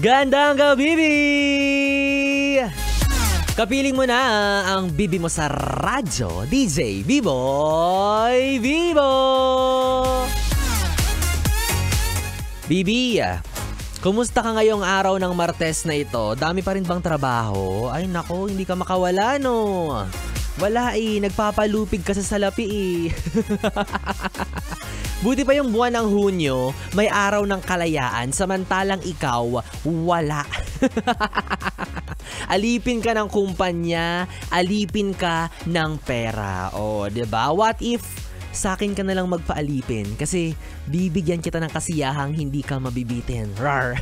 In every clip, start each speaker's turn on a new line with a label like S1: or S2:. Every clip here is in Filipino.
S1: Gandang gabi, Bibi! Kapiling mo na ang Bibi mo sa radyo, DJ B-Boy Bibo! Bibi, kumusta ka ngayong araw ng Martes na ito? Dami pa rin bang trabaho? Ay nako, hindi ka makawala no. Wala nagpapalupig ka sa salapi Buti pa yung buwan ng Hunyo, may araw ng kalayaan, samantalang ikaw, wala. Alipin ka ng kumpanya, alipin ka ng pera. O, diba? What if sa akin ka na lang magpaalipin? Kasi bibigyan kita ng kasiyahang hindi ka mabibitin. Rar!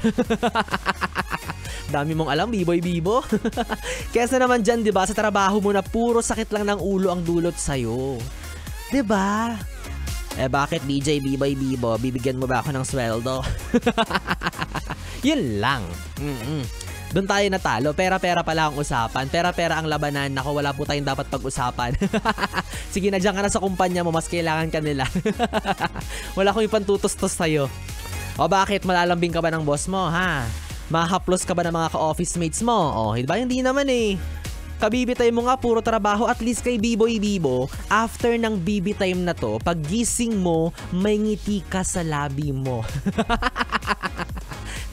S1: Dami mong alam, B-Boy Bibo. Kesa naman dyan, diba, sa trabaho mo na puro sakit lang ng ulo ang dulot sa'yo. Diba? Bakit DJ B-Boy Bibo? Bibigyan mo ba ako ng sweldo? Yun lang. Doon tayo natalo. Pera-pera pala ang usapan. Pera-pera ang labanan. Nako, wala po tayong dapat pag-usapan. Sige na, dyan ka na sa kumpanya mo. Mas kailangan ka nila. Wala akong ipantutos-tos sa'yo. O bakit? Malalambing ka ba ng boss mo, ha? Mahaplos ka ba ng mga ka-office mates mo? O, diba? Hindi naman Kabibi time mo nga, puro trabaho. At least kay B-Boy Bibo, after ng BB time na to, pag gising mo, may ngiti ka sa labi mo.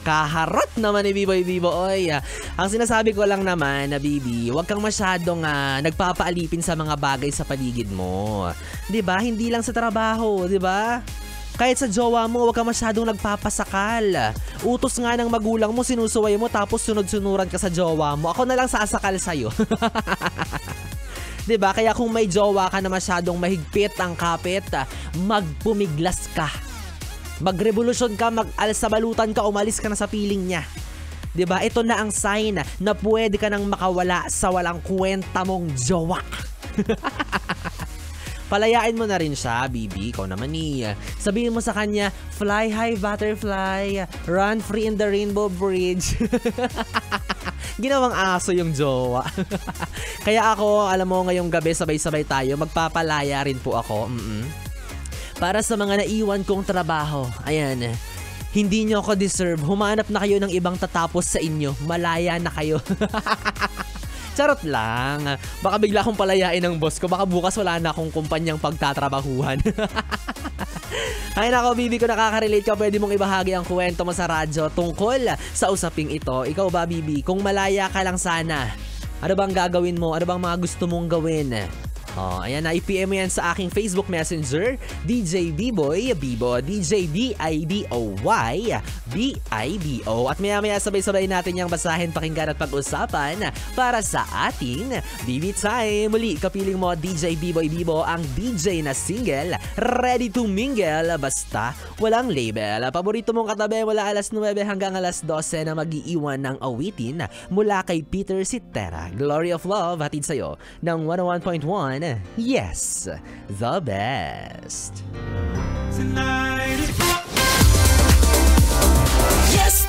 S1: Kaharot naman ni B-Boy Bibo. Oy, ang sinasabi ko lang naman na Bibi, huwag kang masyadong nagpapaalipin sa mga bagay sa paligid mo. 'Di ba? Hindi lang sa trabaho, 'di ba? Kahit sa jowa mo, huwag ka masyadong nagpapasakal. Utos nga ng magulang mo, sinusuway mo, tapos sunod-sunuran ka sa jowa mo. Ako na lang sasakal sa'yo. Diba? Kaya kung may jowa ka na masyadong mahigpit ang kapit, magpumiglas ka. Magrevolusyon ka, mag-alsabalutan ka, umalis ka na sa piling niya. Diba? Ito na ang sign na pwede ka nang makawala sa walang kwenta mong jowa. Palayain mo na rin siya, Bibi. Ikaw naman sabihin mo sa kanya, fly high butterfly, run free in the rainbow bridge. Ginawang aso yung jowa. Kaya ako, alam mo, ngayong gabi sabay-sabay tayo, magpapalaya rin po ako. Para sa mga naiwan kong trabaho, ayan, hindi nyo ako deserve. Humanap na kayo ng ibang tatapos sa inyo. Malaya na kayo. Charot lang. Baka bigla akong palayain ng boss ko. Baka bukas wala na akong kumpanyang pagtatrabahuhan. Ay nako, Bibi, ko nakaka-relate ka. Pwede mong ibahagi ang kwento mo sa radyo tungkol sa usaping ito. Ikaw ba, Bibi? Kung malaya ka lang sana, ano bang gagawin mo? Ano bang mga gusto mong gawin? Ayan na, i-PM mo yan sa aking Facebook Messenger, DJ B-Boy Bibo, DJ B-I-B-O-Y B-I-B-O. At maya-maya sabay-sabay natin yung basahin, pakinggan at pag-usapan para sa ating BB Time. Muli, kapiling mo, DJ B-Boy Bibo, ang DJ na single, ready to mingle, basta walang label. Paborito mong katabi mula alas 9 hanggang alas 12 na mag-iiwan ng awitin mula kay Peter Cetera. Glory of Love, hatid sa'yo ng 101.1. Yes, the best.
S2: Tonight. Yes.